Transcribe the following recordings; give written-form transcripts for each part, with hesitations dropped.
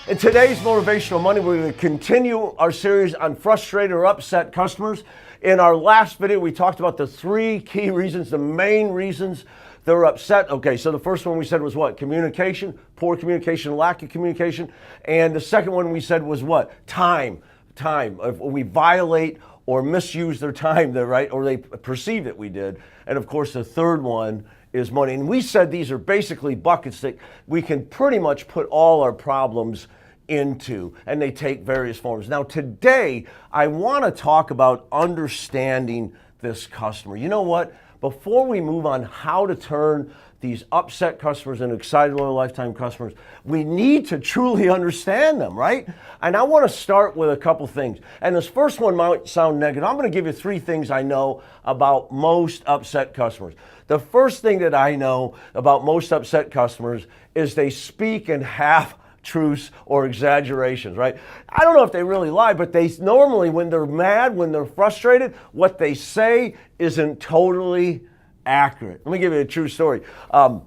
In today's Motivational Money, we're going to continue our series on frustrated or upset customers. In our last video, we talked about the three key reasons, the main reasons they're upset. Okay, so the first one we said was what? Communication, poor communication, lack of communication. And the second one we said was what? Time. If we violate or misuse their time, right? Or they perceive that we did. And of course, the third one is money. And we said these are basically buckets that we can pretty much put all our problems into, and they take various forms. Now today, I want to talk about understanding this customer. You know what? Before we move on how to turn these upset customers into excited loyal lifetime customers, we need to truly understand them, right? And I want to start with a couple things. And this first one might sound negative. I'm going to give you three things I know about most upset customers. The first thing that I know about most upset customers is they speak in half-truths or exaggerations, right? I don't know if they really lie, but they normally, when they're mad, when they're frustrated, what they say isn't totally accurate. Let me give you a true story. My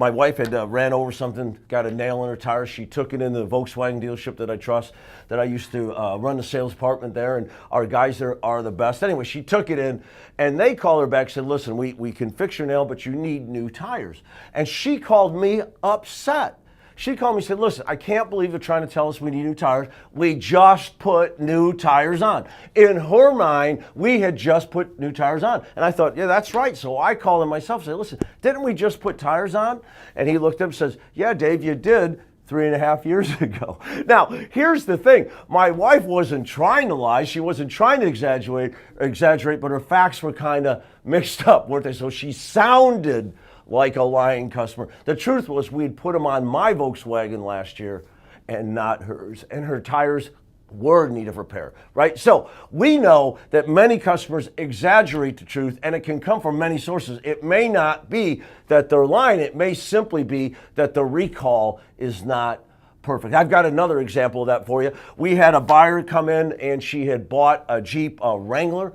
wife had ran over something, got a nail in her tire. She took it in the Volkswagen dealership that I trust, that I used to run the sales department there, and our guys there are the best. Anyway, she took it in, and they called her back and said, listen, we can fix your nail, but you need new tires. And she called me upset. She called me and said, listen, I can't believe they're trying to tell us we need new tires. We just put new tires on. In her mind, we had just put new tires on. And I thought, yeah, that's right. So I called him myself and said, listen, didn't we just put tires on? And he looked up and says, yeah, Dave, you did 3.5 years ago. Now, here's the thing. My wife wasn't trying to lie. She wasn't trying to exaggerate, but her facts were kind of mixed up, weren't they? So she sounded like a lying customer. The truth was we'd put them on my Volkswagen last year and not hers. And her tires were in need of repair, right? So we know that many customers exaggerate the truth, and it can come from many sources. It may not be that they're lying. It may simply be that the recall is not perfect. I've got another example of that for you. We had a buyer come in and she had bought a Jeep Wrangler.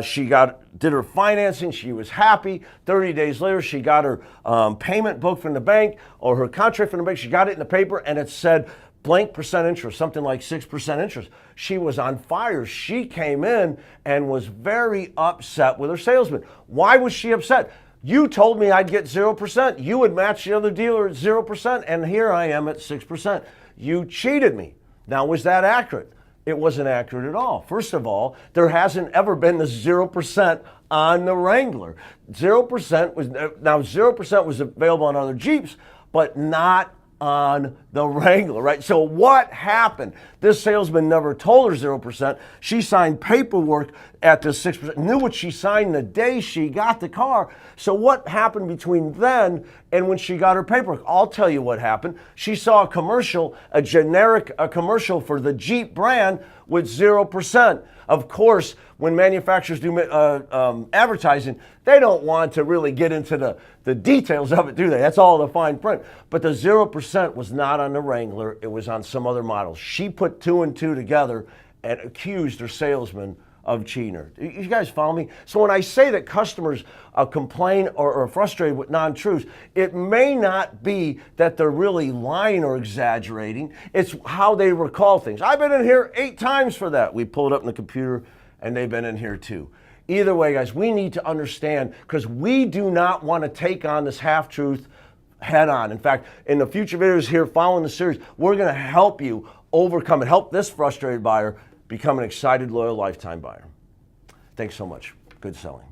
She did her financing. She was happy. 30 days later, she got her payment book from the bank, or her contract from the bank. She got it in the paper and it said blank percent interest, something like 6% interest. She was on fire. She came in and was very upset with her salesman. Why was she upset? You told me I'd get 0%. You would match the other dealer at 0%, and here I am at 6%. You cheated me. Now, was that accurate? It wasn't accurate at all. First of all, there hasn't ever been the 0% on the Wrangler. 0% was available on other Jeeps, but not on the Wrangler, right? So what happened? This salesman never told her 0%. She signed paperwork at the 6%, knew what she signed the day she got the car. So what happened between then and when she got her paperwork? I'll tell you what happened. She saw a commercial, a commercial for the Jeep brand with 0%. Of course, when manufacturers do advertising, they don't want to really get into the details of it, do they? That's all the fine print. But the 0% was not on the Wrangler. It was on some other model. She put 2 and 2 together and accused her salesman of cheating her. You guys follow me? So when I say that customers complain or are frustrated with non-truths, it may not be that they're really lying or exaggerating. It's how they recall things. I've been in here 8 times for that. We pull it up in the computer, and they've been in here too. Either way, guys, we need to understand, because we do not want to take on this half-truth head on. In fact, in the future videos here following the series, we're going to help you overcome and help this frustrated buyer become an excited, loyal lifetime buyer. Thanks so much. Good selling.